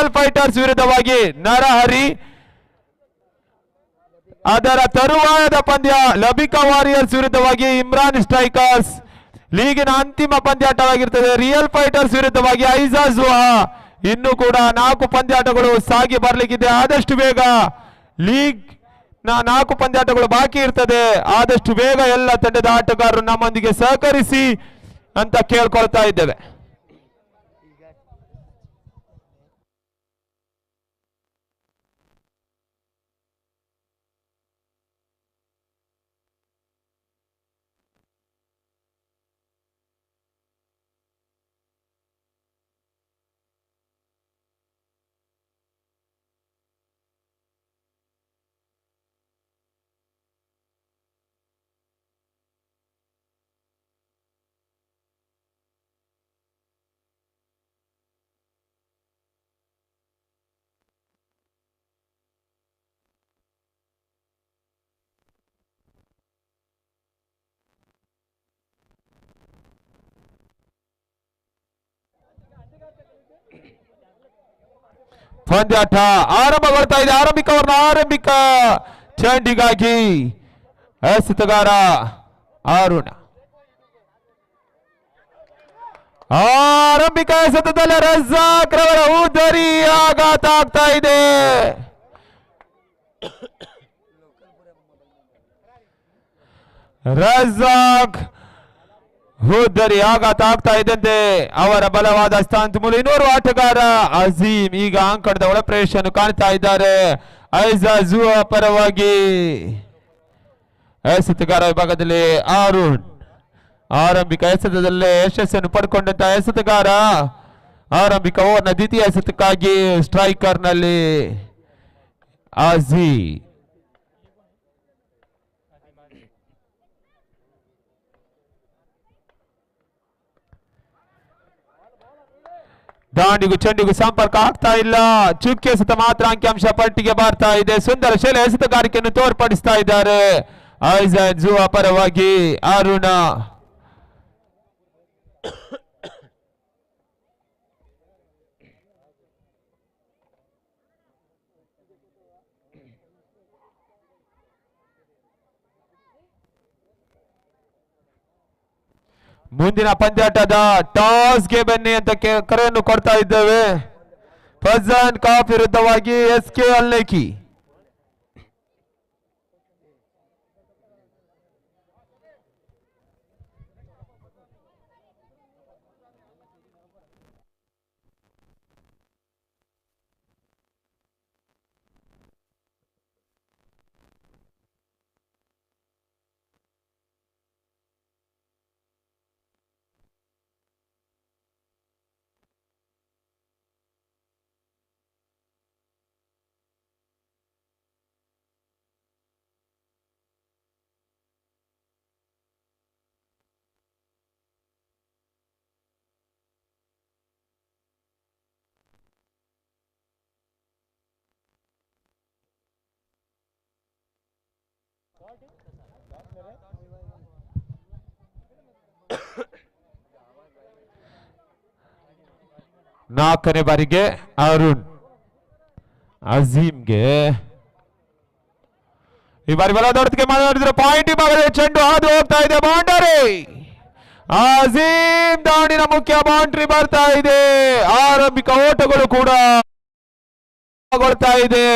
Real fighters ವಿರುದ್ಧವಾಗಿ ನರಹರಿ. ಅದರ ತರುವಾಯದ ಪಂದ್ಯ ಲಬಿಕಾ ವಾರಿಯರ್ಸ್ ವಿರುದ್ಧವಾಗಿ ಇಮ್ರಾನ್ ಸ್ಟ್ರೈಕರ್ಸ್. ಲೀಗಿನ ಅಂತಿಮ ಪಂದ್ಯಾಟವಾಗಿರ್ತದೆ ರಿಯಲ್ ಫೈಟರ್ಸ್ ವಿರುದ್ಧವಾಗಿ ಐಜಾಜುಹಾ. ಇನ್ನು ಕೂಡ 4 ಪಂದ್ಯಾಟಗಳು ಸಾಗಿ ಬರಲಿಕ್ಕಿದೆ. ಆದಷ್ಟು ಬೇಗ ಲೀಗ್ 4 ಪಂದ್ಯಾಟಗಳು ಬಾಕಿ ಇರ್ತದೆ. ಆದಷ್ಟು ಬೇಗ ಎಲ್ಲ ತಂಡದ ಆಟಗಾರರು ನಮ್ಮೊಂದಿಗೆ ಸಹಕರಿಸಿ ಅಂತ ಕೇಳ್ಕೊಳ್ತಾ ಇದ್ದೇವೆ. ಪಂದ್ಯಾಟ ಆರಂಭಗೊಳ್ತಾ ಇದೆ. ಆರಂಭಿಕ ಚಂಡಿಗಾಗಿ ಎಸೆತಗಾರ ಅರುಣ. ಆರಂಭಿಕ ಎಸೆತದಲ್ಲಿ ರಜಾಕ್ ರವರ ಉದರಿ ಆಘಾತ ಆಗ್ತಾ ಇದೆ. ರಜಾಕ್ ಹುದ್ದರಿ ಆಘಾತ ಆಗ್ತಾ ಇದ್ದಂತೆ ಅವರ ಬಲವಾದ ಸ್ಥಾನ ಮೂಲ ಇನ್ನೋರ್ವ ಆಟಗಾರ ಅಜೀಂ ಈಗ ಅಂಕಣದ ಒಳಪ್ರವೇಶವನ್ನು ಕಾಣ್ತಾ ಇದ್ದಾರೆ. ಐಜಾಜುಹಾ ಪರವಾಗಿ ಎಸೆತಗಾರ ವಿಭಾಗದಲ್ಲಿ ಅರುಣ್. ಆರಂಭಿಕ ಎಸೆತದಲ್ಲೇ ಯಶಸ್ಸನ್ನು ಪಡ್ಕೊಂಡಂತ ಎಸೆತಗಾರ ಆರಂಭಿಕ ಓವರ್ನ ದ್ವಿತೀಯ ಎಸೆತಕ್ಕಾಗಿ ಸ್ಟ್ರೈಕರ್ನಲ್ಲಿ ಅಜೀಂ. ದಾಂಡಿಗೂ ಚೆಂಡಿಗೂ ಸಂಪರ್ಕ ಆಗ್ತಾ ಇಲ್ಲ. ಚುಕ್ಕಿ ಎಸೆತ ಮಾತ್ರ ಅಂಕಿಅಂಶ ಪಟ್ಟಿಗೆ ಬರ್ತಾ ಇದೆ. ಸುಂದರ ಶೈಲಿ ಎಸೆತಗಾರಿಕೆಯನ್ನು ತೋರ್ಪಡಿಸ್ತಾ ಇದ್ದಾರೆ ಐಜಾಜುಹಾ ಪರವಾಗಿ ಅರುಣ. ಮುಂದಿನ ಪಂದ್ಯಾಟದ ಟಾಸ್ಗೆ ಬನ್ನಿ ಅಂತ ಕರೆಯನ್ನು ಕೊಡ್ತಾ ಇದ್ದೇವೆ. ಫಜಾನ್ ಕಾಫ್ ವಿರುದ್ಧವಾಗಿ SK ಅಲ್ನೇಕಿ. ನಾಲ್ಕನೇ ಬಾರಿಗೆ ಅರುಣ್ ಅಜೀಮ್ಗೆ ಈ ಬಾರಿ ಬಲ ದೊಡ್ಡಕ್ಕೆ ಮಾಡಿದ್ರೆ ಪಾಯಿಂಟ್ ಭಾಗದ ಚೆಂಡು ಹಾದು ಹೋಗ್ತಾ ಇದೆ. ಬೌಂಡರಿ ಅಜೀಮ್ ದಾಂಡಿನ ಮುಖ್ಯ ಬೌಂಡ್ರಿ ಬರ್ತಾ ಇದೆ. ಆರಂಭಿಕ ಓಟಗಳು ಕೂಡ ಇದೆ.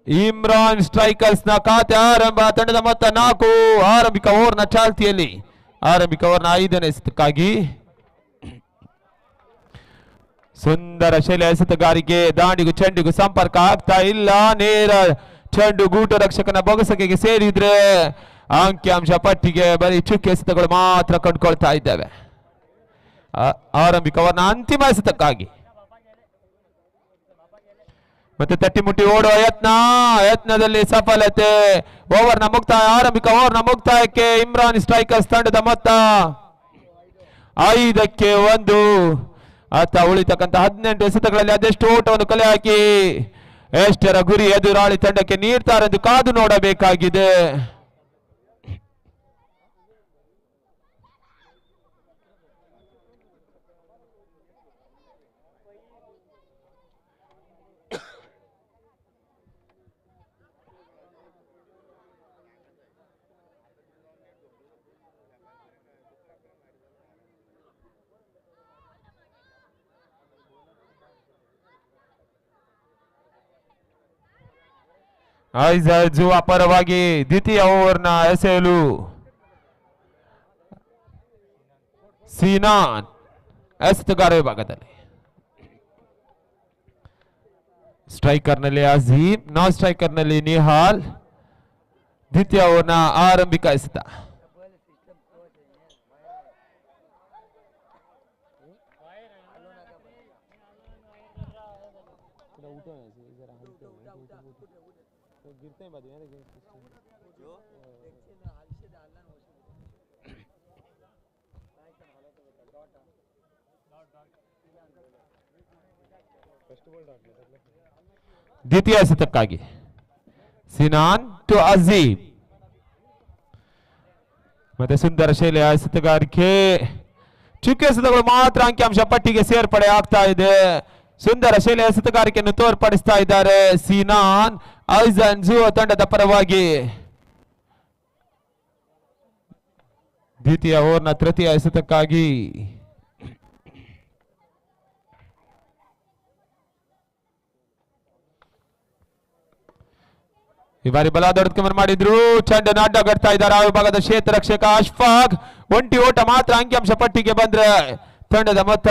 ಇಮ್ರಾನ್ ಸ್ಟ್ರೈಕರ್ಸ್ ನ ಖಾತೆ ಆರಂಭ ತಂಡದ ಮೊತ್ತ 4. ಆರಂಭಿಕ ಓವರ್ನ ಚಾಲ್ತಿಯಲ್ಲಿ ಆರಂಭಿಕ ಓವರ್ನ 5ನೇ ಎಸೆತಕ್ಕಾಗಿ ಸುಂದರ ಶೈಲಿ ಎಸೆತಗಾರಿಕೆ. ದಾಂಡಿಗೂ ಚೆಂಡಿಗೂ ಸಂಪರ್ಕ ಆಗ್ತಾ ಇಲ್ಲ. ನೇರ ಚೆಂಡು ಗೂಟು ರಕ್ಷಕನ ಬೊಗಸಕೆಗೆ ಸೇರಿದ್ರೆ ಅಂಕಿಅಂಶ ಪಟ್ಟಿಗೆ ಬರೀ ಚುಕ್ಕಿ ಎಸೆತಗಳು ಮಾತ್ರ ಕಂಡುಕೊಳ್ತಾ ಇದ್ದೇವೆ. ಆರಂಭಿಕ ಓವರ್ನ ಅಂತಿಮ ಎಸೆತಕ್ಕಾಗಿ ಮತ್ತೆ ತಟ್ಟಿಮುಟ್ಟಿ ಓಡುವ ಯತ್ನದಲ್ಲಿ ಸಫಲತೆ. ಓವರ್ನ ಮುಕ್ತಾಯ ಆರಂಭಿಕ ಓವರ್ನ ಮುಕ್ತಾಯಕ್ಕೆ ಇಮ್ರಾನ್ ಸ್ಟ್ರೈಕರ್ಸ್ ತಂಡದ ಮೊತ್ತ 5ಕ್ಕೆ 1. ಆತ ಉಳಿತಕ್ಕಂಥ 18 ಎಸೆತಗಳಲ್ಲಿ ಅದೆಷ್ಟು ಓಟವನ್ನು ಕಲೆ ಹಾಕಿ ಎಷ್ಟರ ಗುರಿ ಎದುರಾಳಿ ತಂಡಕ್ಕೆ ನೀಡ್ತಾರೆಂದು ಕಾದು ನೋಡಬೇಕಾಗಿದೆ. ಐಜಾಜು ಅಪರವಾಗಿ ದ್ವಿತೀಯ ಓವರ್ನ ಎಸೆಯಲು ಸಿನಾನ್ ಎಸೆತಗಾರ ವಿಭಾಗದಲ್ಲಿ. ಸ್ಟ್ರೈಕರ್ ನಲ್ಲಿ ಅಜೀಮ್, ನಾನ್ ಸ್ಟ್ರೈಕರ್ ನಲ್ಲಿ ನಿಹಾಲ್. ದ್ವಿತೀಯ ಓವರ್ನ ಆರಂಭಿಕ ಎಸೆತ. ದ್ವಿತೀಯ ಎಸೆತಕ್ಕಾಗಿ ಸಿನಾನ್ ಟು ಅಜೀಮ್. ಮತ್ತೆ ಸುಂದರ ಶೈಲಿಯ ಎಸೆತಗಾರಿಕೆ. ಚುಕ್ಕೆ ಎಸೆತಗಳು ಮಾತ್ರ ಅಂಕಿಅಂಶ ಪಟ್ಟಿಗೆ ಸೇರ್ಪಡೆ ಆಗ್ತಾ ಇದೆ. ಸುಂದರ ಶೈಲಿಯ ಎಸೆತಗಾರಿಕೆಯನ್ನು ತೋರ್ಪಡಿಸ್ತಾ ಇದ್ದಾರೆ ಸಿನಾನ್. ಐಜಾಜು ತಂಡದ ಪರವಾಗಿ ದ್ವಿತೀಯ ಓವರ್ನ ತೃತೀಯ ಎಸೆತಕ್ಕಾಗಿ ಈ ಬಾರಿ ಬಲಾದ ಹೊಡೆತವನ್ನು ಮಾಡಿದ್ರು. ಚೆಂಡನ್ನು ಅಡ್ಡಗಡ್ತಾ ಇದ್ದಾರೆ ಆ ವಿಭಾಗದ ಕ್ಷೇತ್ರ ರಕ್ಷಕ ಅಶ್ಫಾಕ್. ಒಂಟಿ ಓಟ ಮಾತ್ರ ಅಂಕಿಅಂಶ ಪಟ್ಟಿಗೆ ಬಂದ್ರೆ ತಂಡದ ಮೊತ್ತ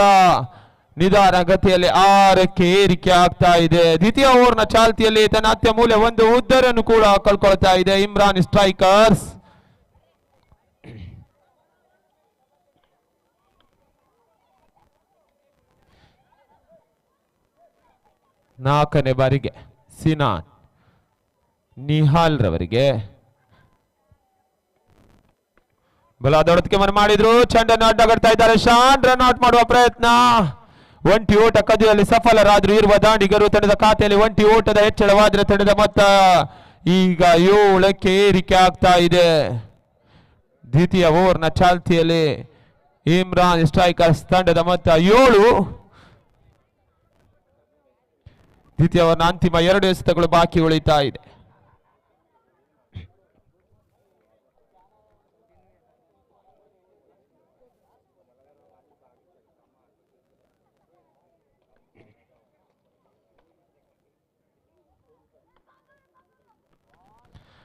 ನಿಧಾನ ಗತಿಯಲ್ಲಿ 6ಕ್ಕೆ ಏರಿಕೆ ಆಗ್ತಾ ಇದೆ. ದ್ವಿತೀಯ ಓವರ್ನ ಚಾಲ್ತಿಯಲ್ಲಿ ತನ್ನ ಅತ್ಯಮೂಲ್ಯ ಒಂದು ಉದ್ದರನ್ನು ಕೂಡ ಕಳ್ಕೊಳ್ತಾ ಇದೆ ಇಮ್ರಾನ್ ಸ್ಟ್ರೈಕರ್ಸ್. ನಾಲ್ಕನೇ ಬಾರಿಗೆ ಸಿನಾನ್ ನಿಹಾಲ್ ರವರಿಗೆ ಬಲಾದ ಹೊಡೆತಕ್ಕೆ ಮಾಡಿದ್ರು. ಚೆಂಡನ್ನು ಅಡ್ಡಗಡ್ತಾ ಇದ್ದಾರೆ ಶಾನ್. ರನ್ ಔಟ್ ಮಾಡುವ ಪ್ರಯತ್ನ. ಒಂಟಿ ಓಟ ಕದಿಯಲ್ಲಿ ಸಫಲರಾದ್ರು ಇರುವ ದಾಂಡಿಗರು. ತಂಡದ ಖಾತೆಯಲ್ಲಿ ಒಂಟಿ ಓಟದ ಹೆಚ್ಚಳವಾದ್ರೆ ತಂಡದ ಮೊತ್ತ ಈಗ 7ಕ್ಕೆ ಏರಿಕೆ ಆಗ್ತಾ ಇದೆ. ದ್ವಿತೀಯ ಓವರ್ನ ಚಾಲ್ತಿಯಲ್ಲಿ ಇಮ್ರಾನ್ ಸ್ಟ್ರೈಕರ್ಸ್ ತಂಡದ ಮೊತ್ತ 7. ದ್ವಿತೀಯ ಓವರ್ನ ಅಂತಿಮ 2 ಎಸೆತಗಳು ಬಾಕಿ ಉಳಿತಾ ಇದೆ.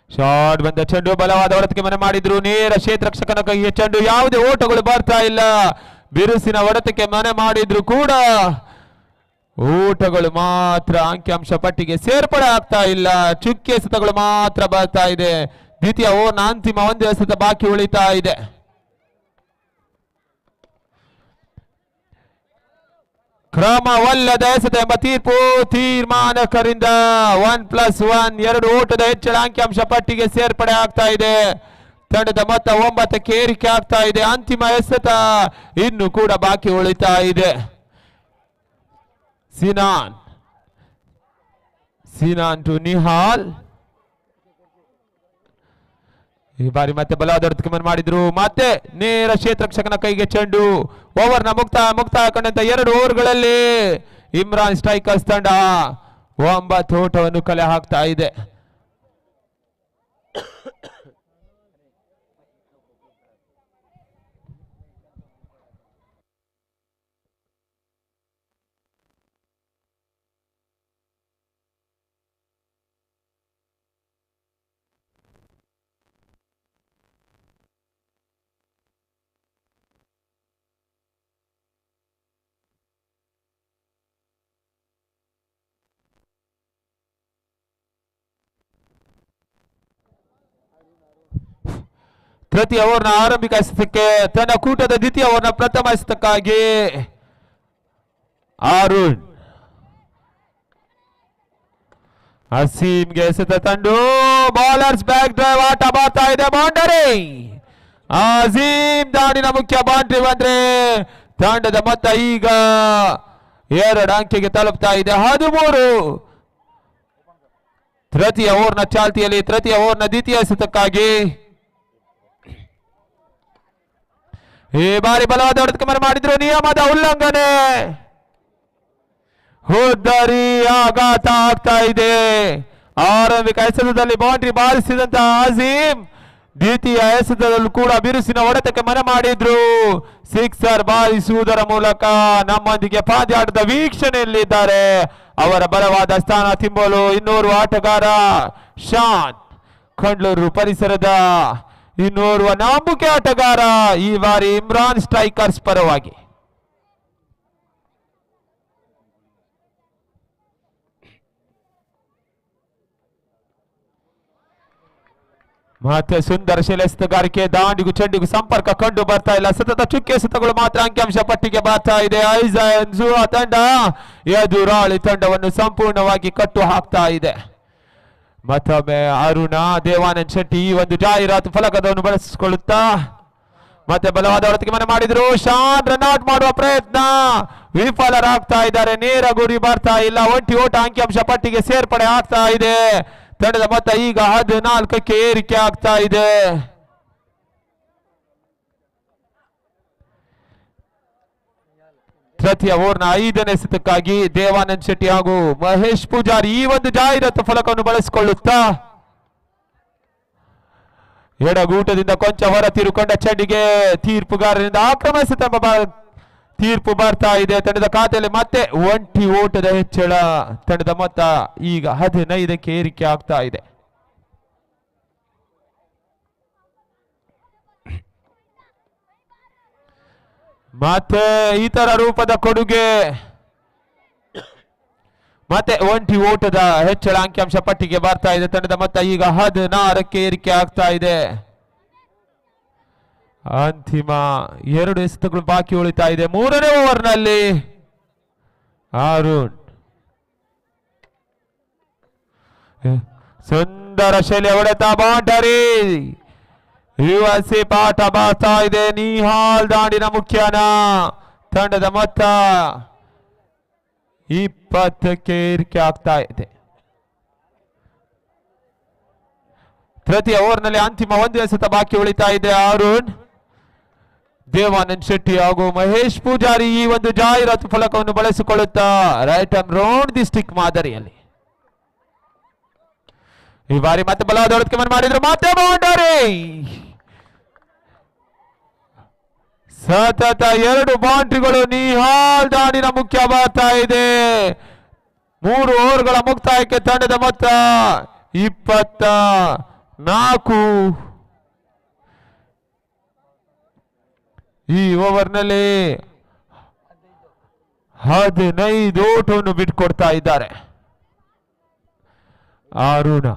ಶಾಟ್ ಬಂದ ಚೆಂಡು ಬಲವಾದ ಹೊಡೆತಕ್ಕೆ ಮಾಡಿದ್ರು. ನೇರ ಕ್ಷೇತ್ರ ರಕ್ಷಕನ ಕೈಗೆ ಚೆಂಡು. ಯಾವುದೇ ಓಟಗಳು ಬರ್ತಾ ಇಲ್ಲ. ಬಿರುಸಿನ ಹೊಡೆತಕ್ಕೆ ಮಾಡಿದ್ರು ಕೂಡ ಓಟಗಳು ಮಾತ್ರ ಅಂಕಿಅಂಶ ಪಟ್ಟಿಗೆ ಸೇರ್ಪಡೆ ಆಗ್ತಾ ಇಲ್ಲ. ಚುಕ್ಕೆ ಎಸೆತಗಳು ಮಾತ್ರ ಬರ್ತಾ ಇದೆ. ದ್ವಿತೀಯ ಓವರ್ನ ಅಂತಿಮ 1 ಎಸೆತ ಬಾಕಿ ಉಳಿತಾ ಇದೆ. ಕ್ರಮವಲ್ಲದ ಎಸೆತ ಎಂಬ ತೀರ್ಮಾನಕರಿಂದ 1+1 2 ಓಟದ ಹೆಚ್ಚಳ ಅಂಕಿಅಂಶ ಪಟ್ಟಿಗೆ ಸೇರ್ಪಡೆ ಆಗ್ತಾ ಇದೆ. ತಂಡದ ಮೊತ್ತ 9ಕ್ಕೆ ಏರಿಕೆ ಆಗ್ತಾ ಇದೆ. ಅಂತಿಮ ಎಸೆತ ಇನ್ನು ಕೂಡ ಬಾಕಿ ಉಳಿತಾ ಇದೆ. ಸಿನಾನ್ ಟು ನಿಹಾಲ್. ಈ ಬಾರಿ ಮತ್ತೆ ಬಲವಾದ ಹೊಡೆತಕ್ಕೆ ಮಾಡಿದ್ರು. ಮತ್ತೆ ನೇರ ಕ್ಷೇತ್ರ ರಕ್ಷಕನ ಕೈಗೆ ಚೆಂಡು. ಓವರ್ನ ಮುಕ್ತಾಯ ಕಂಡಂತ 2 ಓವರ್ಗಳಲ್ಲಿ ಇಮ್ರಾನ್ ಸ್ಟ್ರೈಕರ್ಸ್ ತಂಡ 9 ಓಟವನ್ನು ಕಲೆ ಹಾಕ್ತಾ ಇದೆ. ತೃತೀಯ ಓವರ್ನ ಆರಂಭಿಕ ಎಸೆತಕ್ಕೆ ತನ್ನ ಕೂಟದ ದ್ವಿತೀಯ ಓವರ್ನ ಪ್ರಥಮ ಎಸೆತಕ್ಕಾಗಿ ಅರುಣ್. ಅಸೀಮ್ಗೆ ಎಸೆತ ತಂಡು. ಬೌಲರ್ಸ್ ಬ್ಯಾಕ್ ಡ್ರೈವ್ ಆಟ ಬರ್ತಾ ಇದೆ. ಬೌಂಡರಿ. ಅಸೀಮ್ ದಾಣಿನ ಮುಖ್ಯ ಬೌಂಡ್ರಿ ಬಂದ್ರೆ ತಂಡದ ಮೊತ್ತ ಈಗ 2 ಅಂಕೆಗೆ ತಲುಪ್ತಾ ಇದೆ. 13. ತೃತೀಯ ಓವರ್ನ ಚಾಲ್ತಿಯಲ್ಲಿ ತೃತೀಯ ಓವರ್ನ ದ್ವಿತೀಯ ಎಸೆತಕ್ಕಾಗಿ ಈ ಬಾರಿ ಬಲವಾದ ಹೊಡೆತಕ್ಕೆ ಮಾಡಿದ್ರು. ನಿಯಮದ ಉಲ್ಲಂಘನೆ. ಹೋದ್ದರಿ ಆಘಾತ ಆಗ್ತಾ ಇದೆ. ಆರಂಭಿಕ ಎಸೆತದಲ್ಲಿ ಬೌಂಡ್ರಿ ಬಾರಿಸಿದಂತಹ ಅಜೀಮ್ ದ್ವಿತೀಯ ಎಸೆತದಲ್ಲೂ ಕೂಡ ಬಿರುಸಿನ ಹೊಡೆತಕ್ಕೆ ಮಾಡಿದ್ರು. ಸಿಕ್ಸರ್ ಬಾರಿಸುವುದರ ಮೂಲಕ ನಮ್ಮೊಂದಿಗೆ ಪಾದ್ಯಾಟದ ವೀಕ್ಷಣೆಯಲ್ಲಿದ್ದಾರೆ. ಅವರ ಬಲವಾದ ಸ್ಥಾನ ತುಂಬಲು ಇನ್ನೋರ್ವ ಆಟಗಾರ ಶಾನ್ ಕಂಡ್ಲೂರು ಪರಿಸರದ ಇನ್ನೋರ್ವ ನಂಬುಕೆ ಆಟಗಾರ ಈ ಬಾರಿ ಇಮ್ರಾನ್ ಸ್ಟ್ರೈಕರ್ಸ್ ಪರವಾಗಿ. ಮತ್ತೆ ಸುಂದರ ಶಿಲೆಸ್ತಗಾರಿಕೆ, ದಾಂಡಿಗೂ ಚೆಂಡಿಗೂ ಸಂಪರ್ಕ ಕಂಡು ಬರ್ತಾ ಇಲ್ಲ. ಸತತ ಚುಕ್ಕೆ ಎಸೆತಗಳು ಮಾತ್ರ ಅಂಕಿಅಂಶ ಪಟ್ಟಿಗೆ ಬರ್ತಾ ಇದೆ. ಐಜಾನ್ಸ್ ತಂಡ ಎದುರಾಳಿ ತಂಡವನ್ನು ಸಂಪೂರ್ಣವಾಗಿ ಕಟ್ಟು ಹಾಕ್ತಾ ಇದೆ. ಮತ್ತೊಮ್ಮೆ ಅರುಣ ದೇವಾನಂದ್ ಶೆಟ್ಟಿ ಈ ಒಂದು ಜಾಹೀರಾತು ಫಲಕದವನ್ನು ಬಳಸಿಕೊಳ್ಳುತ್ತಾ ಮತ್ತೆ ಬಲವಾದ ಹೊರತಿಗೆ ಮನೆ ಮಾಡಿದ್ರು. ಶಾನ್ ರನ್ಔಟ್ ಮಾಡುವ ಪ್ರಯತ್ನ ವಿಫಲರಾಗ್ತಾ ಇದ್ದಾರೆ. ನೇರ ಗುರಿ ಬರ್ತಾ ಇಲ್ಲ. ಒಂಟಿ ಓಟ ಅಂಕಿಅಂಶ ಪಟ್ಟಿಗೆ ಸೇರ್ಪಡೆ ಆಗ್ತಾ ಇದೆ. ತಂಡದ ಮೊತ್ತ ಈಗ 14ಕ್ಕೆ ಏರಿಕೆ ಆಗ್ತಾ ಇದೆ. ತೃತೀಯ ಓವರ್ನ 5ನೇ ಎಸೆತಕ್ಕಾಗಿ ದೇವಾನಂದ್ ಶೆಟ್ಟಿ ಹಾಗೂ ಮಹೇಶ್ ಪೂಜಾರಿ ಈ ಒಂದು ಜಾಹೀರಾತು ಫಲಕವನ್ನು ಬಳಸಿಕೊಳ್ಳುತ್ತಾ ಎಡಗೂಟದಿಂದ ಕೊಂಚ ಹೊರ ತಿರುಕೊಂಡ ಚೆಂಡಿಗೆ ತೀರ್ಪುಗಾರರಿಂದ ಆಕ್ರಮಿಸುತ್ತ ತೀರ್ಪು ಬರ್ತಾ ಇದೆ. ತಂಡದ ಖಾತೆಯಲ್ಲಿ ಮತ್ತೆ ಒಂಟಿ ಓಟದ ಹೆಚ್ಚಳ. ತಂಡದ ಮೊತ್ತ ಈಗ 15ಕ್ಕೆ ಏರಿಕೆ ಆಗ್ತಾ ಇದೆ. ಮತ್ತೆ ಇತರ ರೂಪದ ಕೊಡುಗೆ, ಮತ್ತೆ ಒಂಟಿ ಓಟದ ಹೆಚ್ಚಳ ಅಂಕಿಅಂಶ ಪಟ್ಟಿಗೆ ಬರ್ತಾ ಇದೆ. ತಂಡದ ಮೊತ್ತ ಈಗ 16ಕ್ಕೆ ಏರಿಕೆ ಆಗ್ತಾ ಇದೆ. ಅಂತಿಮ 2 ಎಸೆತಗಳು ಬಾಕಿ ಉಳಿತಾ ಇದೆ 3ನೇ ಓವರ್ನಲ್ಲಿ. ಅರುಣ್ ಸುಂದರ ಶೈಲಿ ಹೊಡೆತ, ಬೌಂಡರಿ. ಯುಎಸ್ಎ ಪಾಠ ಬರ್ತಾ ಇದೆ. ನಿಹಾಲ್ ದಾಂಡಿನ ಮುಖ್ಯನ. ತಂಡದ ಮೊತ್ತ 20ಕ್ಕೆ ಏರಿಕೆ ಆಗ್ತಾ ಇದೆ. ತೃತೀಯ ಓವರ್ನಲ್ಲಿ ಅಂತಿಮ 1 ಎಸೆತ ಬಾಕಿ ಉಳಿತಾ ಇದೆ. ಅರುಣ್ ದೇವಾನಂದ್ ಶೆಟ್ಟಿ ಹಾಗೂ ಮಹೇಶ್ ಪೂಜಾರಿ ಈ ಒಂದು ಜಾಹೀರಾತು ಫಲಕವನ್ನು ಬಳಸಿಕೊಳ್ಳುತ್ತಾ right arm round the stick ಮಾದರಿಯಲ್ಲಿ ಈ ಬಾರಿ ಮತ್ತೆ ಬಲವಾದ ಹೊಡೆತಕ್ಕೆ ಮನೆ ಮಾಡಿದ್ರು. ಮತ್ತೆ ಬೌಂಡರಿ. ಸತತ 2 ಬೌಂಡ್ರಿಗಳು. ನಿಹಾಲ್ ದಾಂಡಿನ ಮುಖ್ಯ ಬರ್ತಾ ಇದೆ. 3 ಓವರ್ಗಳ ಮುಕ್ತಾಯಕ್ಕೆ ತಂಡದ ಮೊತ್ತ 24. ಈ ಓವರ್ನಲ್ಲಿ 15 ಓಟವನ್ನು ಬಿಟ್ಕೊಡ್ತಾ ಇದ್ದಾರೆ ಅರುಣ.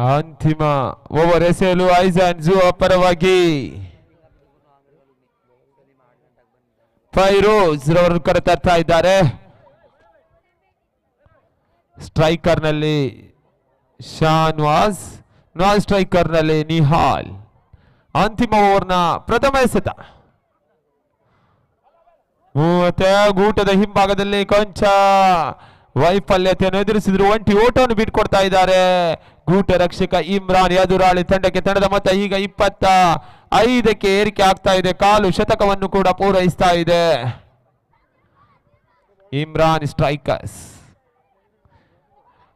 ಅಂತಿಮ ಓವರ್ ಎಸೆಯಲು ಐಜಾನ್ಸ್ ಪರವಾಗಿ ಫೈರೋಜ್ ರವರು ಕರೆತರ್ತಾ ಇದ್ದಾರೆ. ಸ್ಟ್ರೈಕರ್ ನಲ್ಲಿ ಶಾನ್ವಾಸ್, ನಾನ್ ಸ್ಟ್ರೈಕರ್ ನಲ್ಲಿ ನಿಹಾಲ್. ಅಂತಿಮ ಓವರ್ನ ಪ್ರಥಮ ಎಸೆತ. ಮತ್ತೆ ಗೂಟದ ಹಿಂಭಾಗದಲ್ಲಿ ಕೊಂಚ ವೈಫಲ್ಯತೆಯನ್ನು ಎದುರಿಸಿದ್ರು. ಒಂಟಿ ಓಟವನ್ನು ಬಿಟ್ಕೊಡ್ತಾ ಇದ್ದಾರೆ ಗೂಟ ರಕ್ಷಕ ಇಮ್ರಾನ್. ಎದುರಾಳಿ ತಂಡಕ್ಕೆ ತಂಡದ ಮೊತ್ತ ಈಗ 25ಕ್ಕೆ ಏರಿಕೆ ಆಗ್ತಾ ಇದೆ. ಕಾಲು ಶತಕವನ್ನು ಕೂಡ ಪೂರೈಸ್ತಾ ಇದೆ ಇಮ್ರಾನ್ ಸ್ಟ್ರೈಕರ್ಸ್.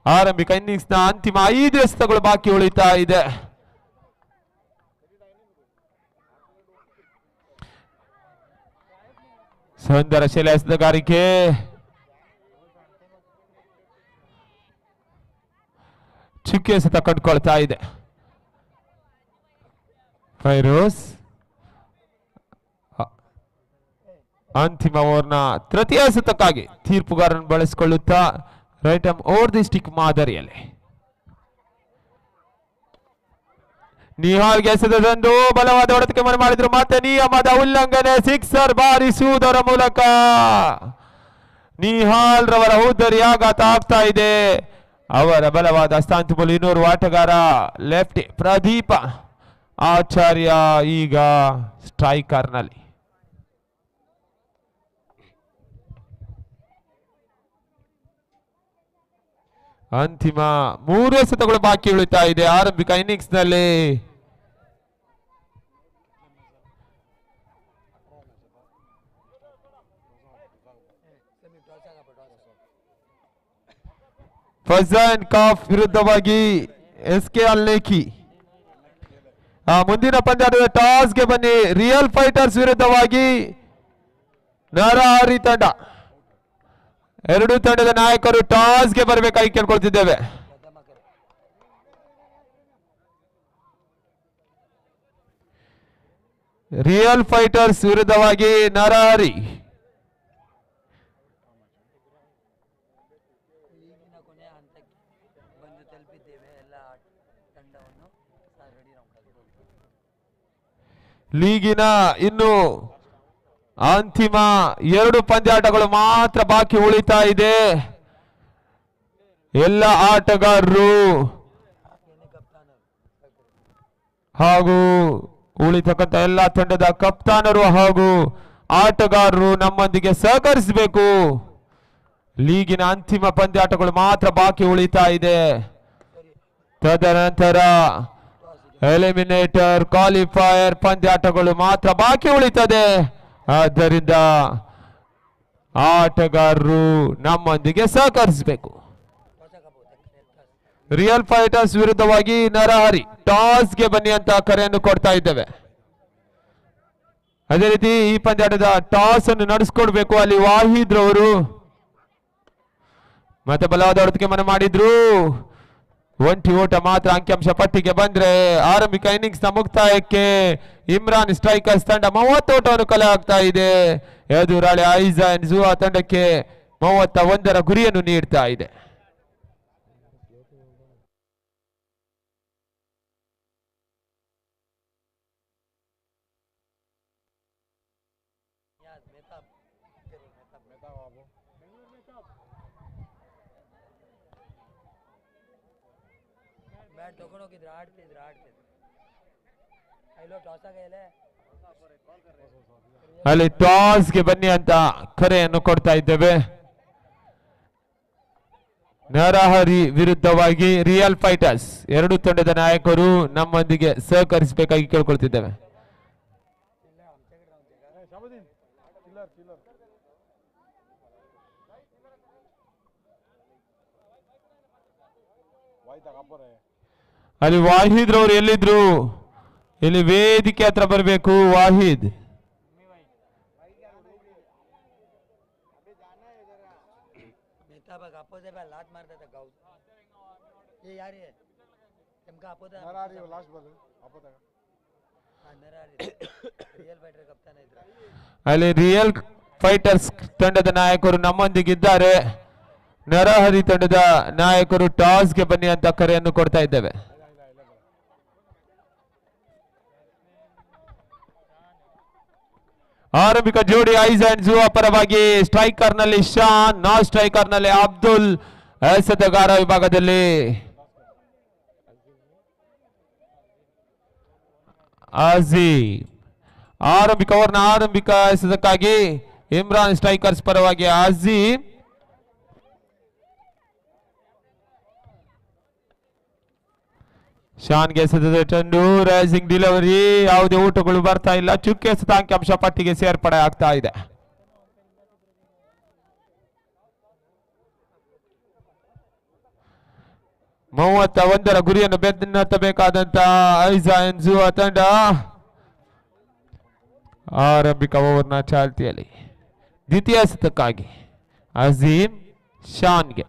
ಆರಂಭಿಕ ಇನ್ನಿಂಗ್ಸ್ ನ ಅಂತಿಮ 5 ಎಸೆತಗಳು ಬಾಕಿ ಉಳಿತಾ ಇದೆ. ಸುಂದರ ಶಿಲೆ ಎಸೆತಗಾರಿಕೆ. ಚುಕ್ಕೆ ಎಸೆತ ಕಂಡುಕೊಳ್ತಾ ಇದೆ ಫೈರೋಸ್. ಅಂತಿಮ ಓವರ್ನ ತೃತೀಯ ಎಸೆತಕ್ಕಾಗಿ ತೀರ್ಪುಗಾರನ್ನು ಬಳಸಿಕೊಳ್ಳುತ್ತಾ right arm over the stick ಮಾದರಿಯಲ್ಲಿ ನಿಹಾಲ್ಗೆ ಎಸೆದೊಂದು ಬಲವಾದ ಹೊಡೆತಕ್ಕೆ ಮನೆ ಮಾಡಿದ್ರು. ಮತ್ತೆ ನಿಯಮದ ಉಲ್ಲಂಘನೆ, ಸಿಕ್ಸರ್ ಬಾರಿಸುವುದರ ಮೂಲಕ ನಿಹಾಲ್ ರವರ ಔದರಿ ಆಘಾತ ಆಗ್ತಾ ಇದೆ. ಅವರ ಬಲವಾದ ಹಸ್ತಾಂತರದಲ್ಲಿ ಇನ್ನೋರ್ವ ಆಟಗಾರ ಲೆಫ್ಟ್ ಪ್ರದೀಪ ಆಚಾರ್ಯ ಈಗ ಸ್ಟ್ರೈಕರ್ ನಲ್ಲಿ. ಅಂತಿಮ 3 ಎಸೆತಗಳು ಬಾಕಿ ಉಳಿತಾ ಇದೆ ಆರಂಭಿಕ ಇನ್ನಿಂಗ್ಸ್ ನಲ್ಲಿ. ಫಜಾನ್ ಕಾಫ್ ವಿರುದ್ಧವಾಗಿ SK ಅಲ್ಲೇಖಿ. ಮುಂದಿನ ಪಂದ್ಯದ ಟಾಸ್ಗೆ ಬನ್ನಿ. ರಿಯಲ್ ಫೈಟರ್ಸ್ ವಿರುದ್ಧವಾಗಿ ನರಹರಿ ತಂಡ. ಎರಡು ತಂಡದ ನಾಯಕರು ಟಾಸ್ಗೆ ಬರಬೇಕಾಗಿ ಕೇಳ್ಕೊಳ್ತಿದ್ದೇವೆ. ರಿಯಲ್ ಫೈಟರ್ಸ್ ವಿರುದ್ಧವಾಗಿ ನರಹರಿ. ಲೀಗಿನ ಇನ್ನು ಅಂತಿಮ ಎರಡು ಪಂದ್ಯಾಟಗಳು ಮಾತ್ರ ಬಾಕಿ ಉಳಿತಾ ಇದೆ. ಎಲ್ಲ ಆಟಗಾರರು ಹಾಗೂ ಉಳಿತಕ್ಕಂಥ ಎಲ್ಲ ತಂಡದ ಕಪ್ತಾನರು ಹಾಗೂ ಆಟಗಾರರು ನಮ್ಮೊಂದಿಗೆ ಸಹಕರಿಸಬೇಕು. ಲೀಗಿನ ಅಂತಿಮ ಪಂದ್ಯಾಟಗಳು ಮಾತ್ರ ಬಾಕಿ ಉಳಿತಾ ಇದೆ. ತದನಂತರ ಎಲಿಮಿನೇಟರ್ ಕ್ವಾಲಿಫೈಯರ್ ಪಂದ್ಯಾಟಗಳು ಮಾತ್ರ ಬಾಕಿ ಉಳಿತದೆ. ಆದ್ದರಿಂದ ಆಟಗಾರರು ನಮ್ಮೊಂದಿಗೆ ಸಹಕರಿಸಬೇಕು. ರಿಯಲ್ ಫೈಟರ್ಸ್ ವಿರುದ್ಧವಾಗಿ ನರಹರಿ ಟಾಸ್ಗೆ ಬನ್ನಿ ಅಂತ ಕರೆಯನ್ನು ಕೊಡ್ತಾ ಇದ್ದೇವೆ. ಅದೇ ರೀತಿ ಈ ಪಂದ್ಯಾಟದ ಟಾಸ್ ಅನ್ನು ನಡೆಸ್ಕೊಡ್ಬೇಕು. ಅಲ್ಲಿ ವಾಹಿದ್ ರವರು ಮತ್ತೆ ಬಲವಾದ ಹೊಡೆತಕ್ಕೆ ಮನೆ ಮಾಡಿದ್ರು. ಒಂಟಿ ಓಟ ಮಾತ್ರ ಅಂಕಿಅಂಶ ಪಟ್ಟಿಗೆ ಬಂದ್ರೆ ಆರಂಭಿಕ ಇನ್ನಿಂಗ್ಸ್ ನ ಮುಕ್ತಾಯಕ್ಕೆ ಇಮ್ರಾನ್ ಸ್ಟ್ರೈಕರ್ಸ್ ತಂಡ 30 ಓಟವನ್ನು ಕಲೆ ಆಗ್ತಾ ಇದೆ. ಎದುರಾಳಿ ಐಜಾನ್ ಜುವಾ ತಂಡಕ್ಕೆ 31ರ ಗುರಿಯನ್ನು ನೀಡ್ತಾ ಇದೆ. ಅಲ್ಲಿ ಟಾಸ್ಗೆ ಬನ್ನಿ ಅಂತ ಕರೆಯನ್ನು ಕೊಡ್ತಾ ಇದ್ದೇವೆ. ನರಹರಿ ವಿರುದ್ಧವಾಗಿ ರಿಯಲ್ ಫೈಟರ್ಸ್ ಎರಡು ತಂಡದ ನಾಯಕರು ನಮ್ಮೊಂದಿಗೆ ಸಹಕರಿಸಬೇಕಾಗಿ ಕೇಳ್ಕೊಳ್ತಿದ್ದೇವೆ. ಅಲ್ಲಿ ವಾಹಿದ್ ರವರು ಎಲ್ಲಿದ್ರು? ಇಲ್ಲಿ ವೇದಿಕೆ ಹತ್ರ ಬರಬೇಕು. ವಾಹಿದ್ ಅಲ್ಲಿ ರಿಯಲ್ ಫೈಟರ್ಸ್ ತಂಡದ ನಾಯಕರು ನಮ್ಮೊಂದಿಗಿದ್ದಾರೆ. ನರಹರಿ ತಂಡದ ನಾಯಕರು ಟಾಸ್ಗೆ ಬನ್ನಿ ಅಂತ ಕರೆಯನ್ನು ಕೊಡ್ತಾ ಇದ್ದೇವೆ. ಆರಂಭಿಕ ಜೋಡಿ ಐಜಾನ್ ಜುವಾ ಪರವಾಗಿ ಸ್ಟ್ರೈಕರ್ ನಲ್ಲಿ ಶಾನ್, ನಾನ್ ಸ್ಟ್ರೈಕರ್ ನಲ್ಲಿ ಅಬ್ದುಲ್, ಎಸೆತಗಾರ ವಿಭಾಗದಲ್ಲಿ ಅಜೀಮ್. ಆರಂಭಿಕ ಓವರ್ನ ಆರಂಭಿಕ ಎಸೆತಕ್ಕಾಗಿ ಇಮ್ರಾನ್ ಸ್ಟ್ರೈಕರ್ಸ್ ಪರವಾಗಿ ಅಜೀಮ್. ಶಾನ್ಗೆ ಎಸೆದ ಚೆಂಡು, ರೈಸಿಂಗ್ ಡೆಲಿವರಿ, ಯಾವುದೇ ಊಟಗಳು ಬರ್ತಾ ಇಲ್ಲ. ಚುಕ್ಕೆ ಎಸೆತ ಅಂಕಿಅಂಶ ಪಟ್ಟಿಗೆ ಸೇರ್ಪಡೆ ಆಗ್ತಾ ಇದೆ. ಮೂವತ್ತ ಗುರಿಯನ್ನು ಬೆನ್ನತ್ತಬೇಕಾದಂತ ಐಜಾನ್ ಜುವಾ ತಂಡ ಆರಂಭಿಕ ಓವರ್ನ ಚಾಲ್ತಿಯಲ್ಲಿ ದ್ವಿತೀಯ ಎಸೆತಕ್ಕಾಗಿ ಅಜೀಮ್ ಶಾನ್ಗೆ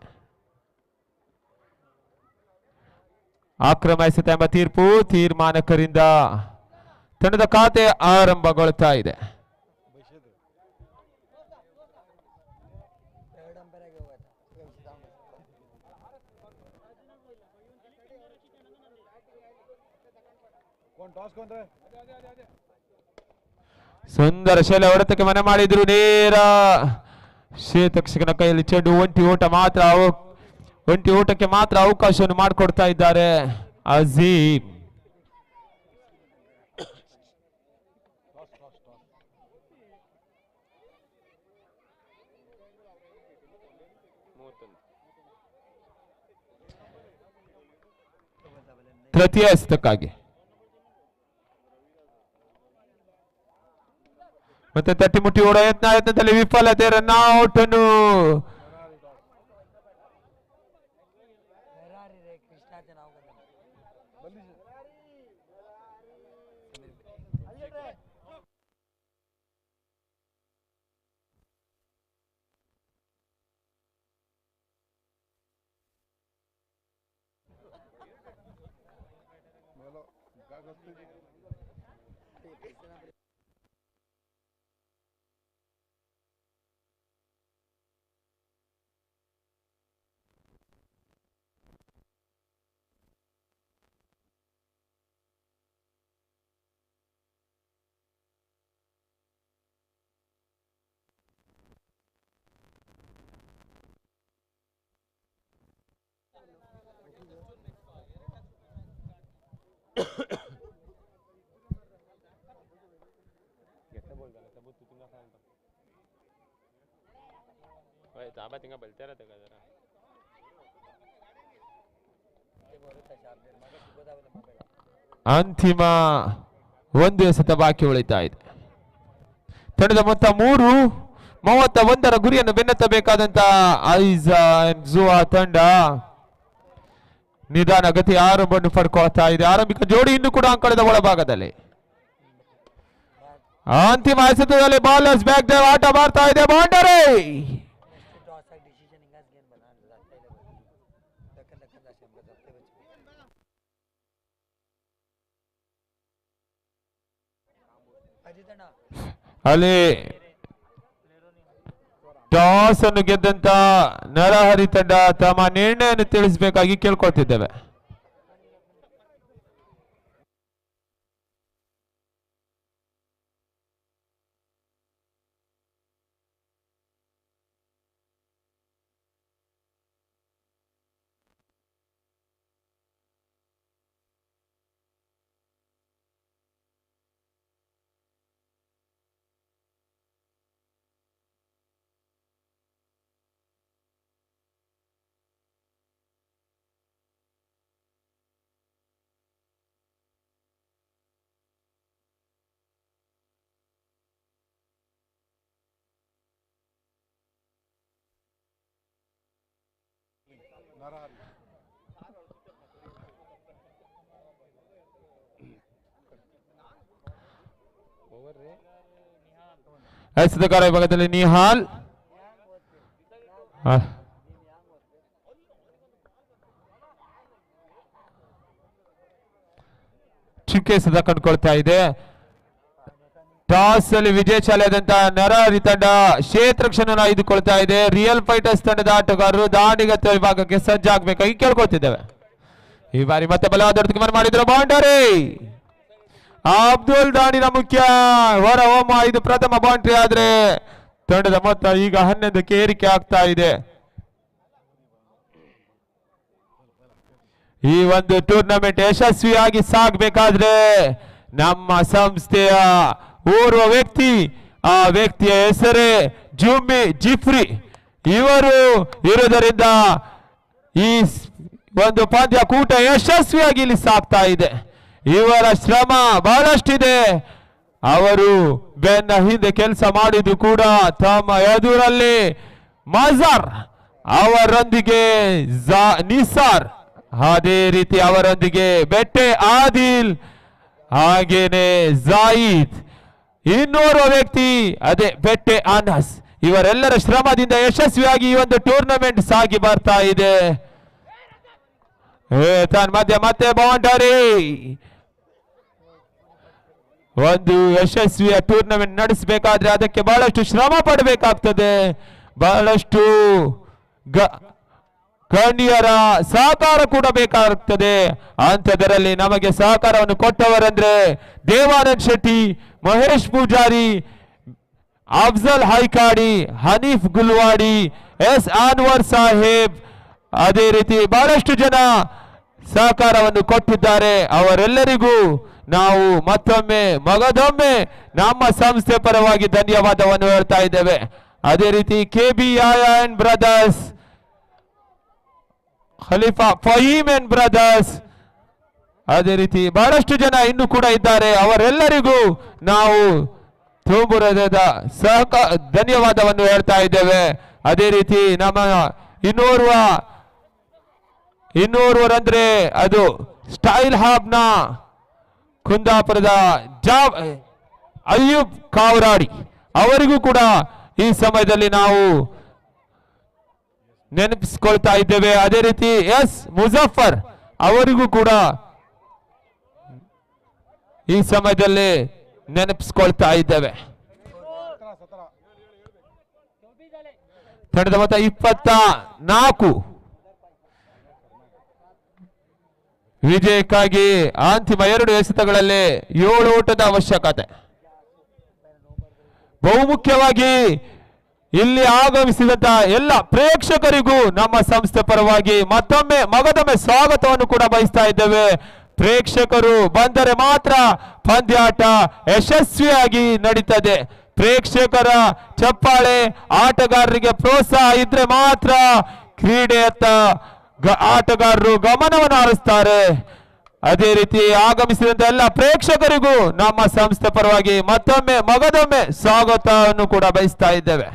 ಆಕ್ರಮ ಎಸೆತ ಎಂಬ ತೀರ್ಮಾನಕರಿಂದ ತಂಡದ ಖಾತೆ ಆರಂಭಗೊಳ್ತಾ ಇದೆ. ಸುಂದರ ಶೈಲ ಹೊಡೆತಕ್ಕೆ ಮನೆ ಮಾಡಿದ್ರು. ನೇರ ಶ್ವೇತಕ್ಷಕನ ಕೈಯಲ್ಲಿ ಚೆಂಡು. ಒಂಟಿ ಓಟಕ್ಕೆ ಮಾತ್ರ ಅವಕಾಶವನ್ನು ಮಾಡಿಕೊಡ್ತಾ ಇದ್ದಾರೆ ಅಜೀಮ್. ತೃತೀಯ ಎಸೆತಕ್ಕಾಗಿ ಮತ್ತೆ ತಟ್ಟಿಮುಟ್ಟಿ ಓಡೋ ಯತ್ನದಲ್ಲಿ ವಿಫಲತೆ. ರನ್ ಔಟ್ ಅನ್ನು ಅಂತಿಮ ಒಂದು ಎಸೆತ ಬಾಕಿ ಉಳಿತಾ ಇದೆ. ತಂಡದ ಮೊತ್ತ 31 ಗುರಿಯನ್ನು ಬೆನ್ನತ್ತಬೇಕಾದಂತ ಐಜಾ ತಂಡ ನಿಧಾನ ಗತಿ ಆರಂಭವನ್ನು ಪಡ್ಕೊಳ್ತಾ ಇದೆ. ಆರಂಭಿಕ ಜೋಡಿ ಇನ್ನು ಕೂಡ ಅಂಕಣದ ಒಳಭಾಗದಲ್ಲಿ. ಅಂತಿಮ ಎಸೆತದಲ್ಲಿ ಬಾಲರ್ಸ್ ಬ್ಯಾಕ್ ಆಟ ಮಾಡ್ತಾ ಇದೆ. ಬೌಂಡರಿ ಅಲ್ಲಿ ಟಾಸ್ ಅನ್ನು ಗೆದ್ದಂತ ನರಹರಿ ತಂಡ ತಮ್ಮ ನಿರ್ಣಯವನ್ನು ತಿಳಿಸಬೇಕಾಗಿ ಕೇಳ್ಕೊಳ್ತಿದ್ದೇವೆ. ಎಸೆತಗಾರ ವಿಭಾಗದಲ್ಲಿ ನಿಹಾಲ್ ಚಿಕ್ಕ ಎಸೆತ ಕಂಡುಕೊಳ್ತಾ ಇದೆ. ಟಾಸ್ ಅಲ್ಲಿ ವಿಜಯಶಾಲಿಯಾದಂತಹ ನರಹರಿ ತಂಡ ಕ್ಷೇತ್ರಕ್ಷಣ ಆಯ್ದುಕೊಳ್ತಾ ಇದೆ. ರಿಯಲ್ ಫೈಟರ್ಸ್ ತಂಡದ ಆಟಗಾರರು ದಾಂಡಿಗತ್ತ ವಿಭಾಗಕ್ಕೆ ಸಜ್ಜಾಗಬೇಕಾಗಿ ಕೇಳ್ಕೊಳ್ತಿದ್ದೇವೆ. ಈ ಬಾರಿ ಮತ್ತೆ ಬಲವಾದ ಮನ ಮಾಡಿದ್ರು. ಬೌಂಡರಿ ಅಬ್ದುಲ್ ದಾಣಿನ ಮುಖ್ಯ ಹೊರ ಹೋಮ. ಇದು ಪ್ರಥಮ ಬೌಂಡ್ರಿ ಆದ್ರೆ ತಂಡದ ಮೊತ್ತ ಈಗ 11ಕ್ಕೆ ಏರಿಕೆ ಆಗ್ತಾ ಇದೆ. ಈ ಒಂದು ಟೂರ್ನಮೆಂಟ್ ಯಶಸ್ವಿಯಾಗಿ ಸಾಗಬೇಕಾದ್ರೆ ನಮ್ಮ ಸಂಸ್ಥೆಯ ಓರ್ವ ವ್ಯಕ್ತಿ, ಆ ವ್ಯಕ್ತಿಯ ಹೆಸರೇ ಜುಮ್ಮಿ ಜಿಫ್ರಿ ಇವರು ಇರುವುದರಿಂದ ಈ ಒಂದು ಪಂದ್ಯಕೂಟ ಯಶಸ್ವಿಯಾಗಿ ಇಲ್ಲಿ ಸಾಗ್ತಾ ಇದೆ. ಇವರ ಶ್ರಮ ಬಹಳಷ್ಟಿದೆ. ಅವರು ಬೆನ್ನ ಹಿಂದೆ ಕೆಲಸ ಮಾಡಿದ್ದು ಕೂಡ ತಮ್ಮ ಎದುರಲ್ಲಿ ಮಜಾರ್ ಅವರೊಂದಿಗೆ ನಿಸಾರ್, ಅದೇ ರೀತಿ ಅವರೊಂದಿಗೆ ಬೆಟ್ಟೆ ಆದಿಲ್, ಹಾಗೇನೆ ಜಾಯಿದ್, ಇನ್ನೋರ್ವ ವ್ಯಕ್ತಿ ಅದೇ ಬೆಟ್ಟೆ ಅನಸ್. ಇವರೆಲ್ಲರ ಶ್ರಮದಿಂದ ಯಶಸ್ವಿಯಾಗಿ ಈ ಒಂದು ಟೂರ್ನಮೆಂಟ್ ಸಾಗಿ ಬರ್ತಾ ಇದೆ. ಮಧ್ಯ ಮತ್ತೆ ಬೌಂಡರಿ. ಒಂದು ಯಶಸ್ವಿಯ ಟೂರ್ನಮೆಂಟ್ ನಡೆಸಬೇಕಾದ್ರೆ ಅದಕ್ಕೆ ಬಹಳಷ್ಟು ಶ್ರಮ ಪಡಬೇಕಾಗ್ತದೆ, ಬಹಳಷ್ಟು ಗಣ್ಯರ ಸಹಕಾರ ಕೂಡ ಬೇಕಾಗ್ತದೆ. ಅಂಥದರಲ್ಲಿ ನಮಗೆ ಸಹಕಾರವನ್ನು ಕೊಟ್ಟವರಂದ್ರೆ ದೇವಾನಂದ್ ಶೆಟ್ಟಿ, ಮಹೇಶ್ ಪೂಜಾರಿ, ಅಫ್ಜಲ್ ಹೈಕಾಡಿ, ಹನೀಫ್ ಗುಲ್ವಾಡಿ, ಎಸ್ ಅನ್ವರ್ ಸಾಹೇಬ್, ಅದೇ ರೀತಿ ಬಹಳಷ್ಟು ಜನ ಸಹಕಾರವನ್ನು ಕೊಟ್ಟಿದ್ದಾರೆ. ಅವರೆಲ್ಲರಿಗೂ ನಾವು ಮತ್ತೊಮ್ಮೆ ಮಗದೊಮ್ಮೆ ನಮ್ಮ ಸಂಸ್ಥೆ ಪರವಾಗಿ ಧನ್ಯವಾದವನ್ನು ಹೇಳ್ತಾ ಇದ್ದೇವೆ. ಅದೇ ರೀತಿ KBIN brothers, Khalifa Faheem and brothers, ಅದೇ ರೀತಿ ಬಹಳಷ್ಟು ಜನ ಇನ್ನೂ ಕೂಡ ಇದ್ದಾರೆ. ಅವರೆಲ್ಲರಿಗೂ ನಾವು ತುಂಬು ಹೃದಯದ ಧನ್ಯವಾದವನ್ನು ಹೇಳ್ತಾ ಇದ್ದೇವೆ. ಅದೇ ರೀತಿ ನಮ್ಮ ಇನ್ನೋರ್ವರಂದ್ರೆ ಅದು ಸ್ಟೈಲ್ ಹಬ್ನ ಕುಂದಾಪುರದ ಅಯ್ಯೂಬ್ ಕಾವರಾಡಿ, ಅವರಿಗೂ ಕೂಡ ಈ ಸಮಯದಲ್ಲಿ ನಾವು ನೆನಪಿಸಿಕೊಳ್ತಾ ಇದ್ದೇವೆ. ಅದೇ ರೀತಿ ಎಸ್ ಮುಜಫರ್ ಅವರಿಗೂ ಕೂಡ ಈ ಸಮಯದಲ್ಲಿ ನೆನಪಿಸ್ಕೊಳ್ತಾ ಇದ್ದೇವೆ. ತಂಡದ ಮೊತ್ತ 24. ವಿಜಯಕ್ಕಾಗಿ ಅಂತಿಮ 2 ಎಸೆತಗಳಲ್ಲಿ 7 ಓಟದ ಅವಶ್ಯಕತೆ. ಬಹುಮುಖ್ಯವಾಗಿ ಇಲ್ಲಿ ಆಗಮಿಸಿದಂತ ಎಲ್ಲ ಪ್ರೇಕ್ಷಕರಿಗೂ ನಮ್ಮ ಸಂಸ್ಥೆ ಪರವಾಗಿ ಮಗದೊಮ್ಮೆ ಸ್ವಾಗತವನ್ನು ಕೂಡ ಬಯಸ್ತಾ ಇದ್ದೇವೆ. ಪ್ರೇಕ್ಷಕರು ಬಂದರೆ ಮಾತ್ರ ಪಂದ್ಯಾಟ ಯಶಸ್ವಿಯಾಗಿ ನಡೀತದೆ. ಪ್ರೇಕ್ಷಕರ ಚಪ್ಪಾಳೆ, ಆಟಗಾರರಿಗೆ ಪ್ರೋತ್ಸಾಹ ಇದ್ರೆ ಮಾತ್ರ ಕ್ರೀಡೆಯತ್ತ ಆಟಗಾರರು ಗಮನವನ್ನು ಹರಿಸ್ತಾರೆ. ಅದೇ ರೀತಿ ಆಗಮಿಸಿದಂತ ಎಲ್ಲ ಪ್ರೇಕ್ಷಕರಿಗೂ ನಮ್ಮ ಸಂಸ್ಥೆ ಪರವಾಗಿ ಮಗದೊಮ್ಮೆ ಸ್ವಾಗತವನ್ನು ಕೂಡ ಬಯಸ್ತಾ ಇದ್ದೇವೆ.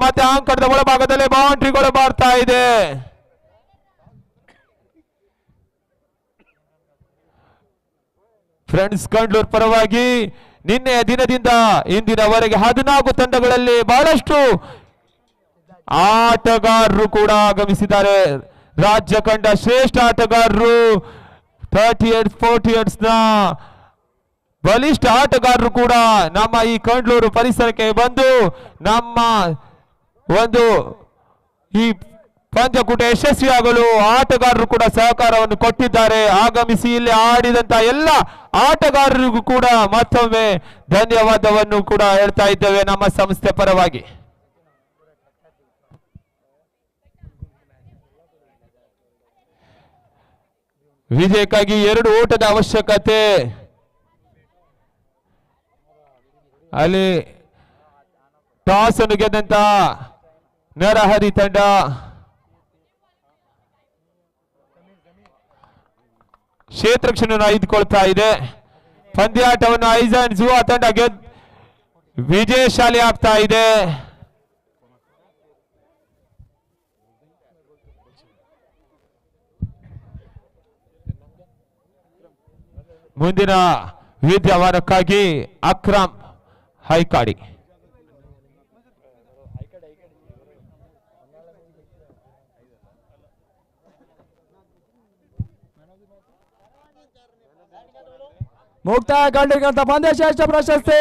ಮತ್ತೆ ಅಂಕಣದ ಒಳಭಾಗದಲ್ಲಿ ಬೌಂಡ್ರಿಗಳು ಬರ್ತಾ ಇದೆ. ಫ್ರೆಂಡ್ಸ್ ಕಂಡ್ಲೂರ್ ಪರವಾಗಿ ನಿನ್ನೆಯ ದಿನದಿಂದ ಇಂದಿನವರೆಗೆ 14 ತಂಡಗಳಲ್ಲಿ ಬಹಳಷ್ಟು ಆಟಗಾರರು ಕೂಡ ಆಗಮಿಸಿದ್ದಾರೆ. ರಾಜ್ಯ ಕಂಡ ಶ್ರೇಷ್ಠ ಆಟಗಾರರು 38-40 ನ ಬಲಿಷ್ಠ ಆಟಗಾರರು ಕೂಡ ನಮ್ಮ ಈ ಕಂಡ್ಲೂರು ಪರಿಸರಕ್ಕೆ ಬಂದು ನಮ್ಮ ಒಂದು ಈ ಪಂದ್ಯಕೂಟ ಯಶಸ್ವಿಯಾಗಲು ಆಟಗಾರರು ಕೂಡ ಸಹಕಾರವನ್ನು ಕೊಟ್ಟಿದ್ದಾರೆ. ಆಗಮಿಸಿ ಇಲ್ಲಿ ಆಡಿದಂತ ಎಲ್ಲ ಆಟಗಾರರಿಗೂ ಕೂಡ ಮತ್ತೊಮ್ಮೆ ಧನ್ಯವಾದವನ್ನು ಕೂಡ ಹೇಳ್ತಾ ಇದ್ದೇವೆ ನಮ್ಮ ಸಂಸ್ಥೆ ಪರವಾಗಿ. ವಿಜಯಕ್ಕಾಗಿ 2 ಓಟದ ಅವಶ್ಯಕತೆ. ಅಲ್ಲಿ ಟಾಸ್ ಅನ್ನು ಗೆದ್ದಂತ ನರಹರಿ ತಂಡ ಕ್ಷೇತ್ರಕ್ಷಣವನ್ನು ಆಯ್ದುಕೊಳ್ತಾ ಇದೆ. ಪಂದ್ಯಾಟವನ್ನು ಐಜಾನ್ ಜುವಾ ತಂಡ ವಿಜಯಶಾಲಿ ಆಗ್ತಾ ಇದೆ. ಮುಂದಿನ ವಿದ್ಯಮಾನಕ್ಕಾಗಿ ಅಕ್ರಮ್ ಹೈಕಾಡಿ. ಮುಕ್ತಾಯಗೊಂಡಿರುವಂತಹ ಪಂದ್ಯ ಶ್ರೇಷ್ಠ ಪ್ರಶಸ್ತಿ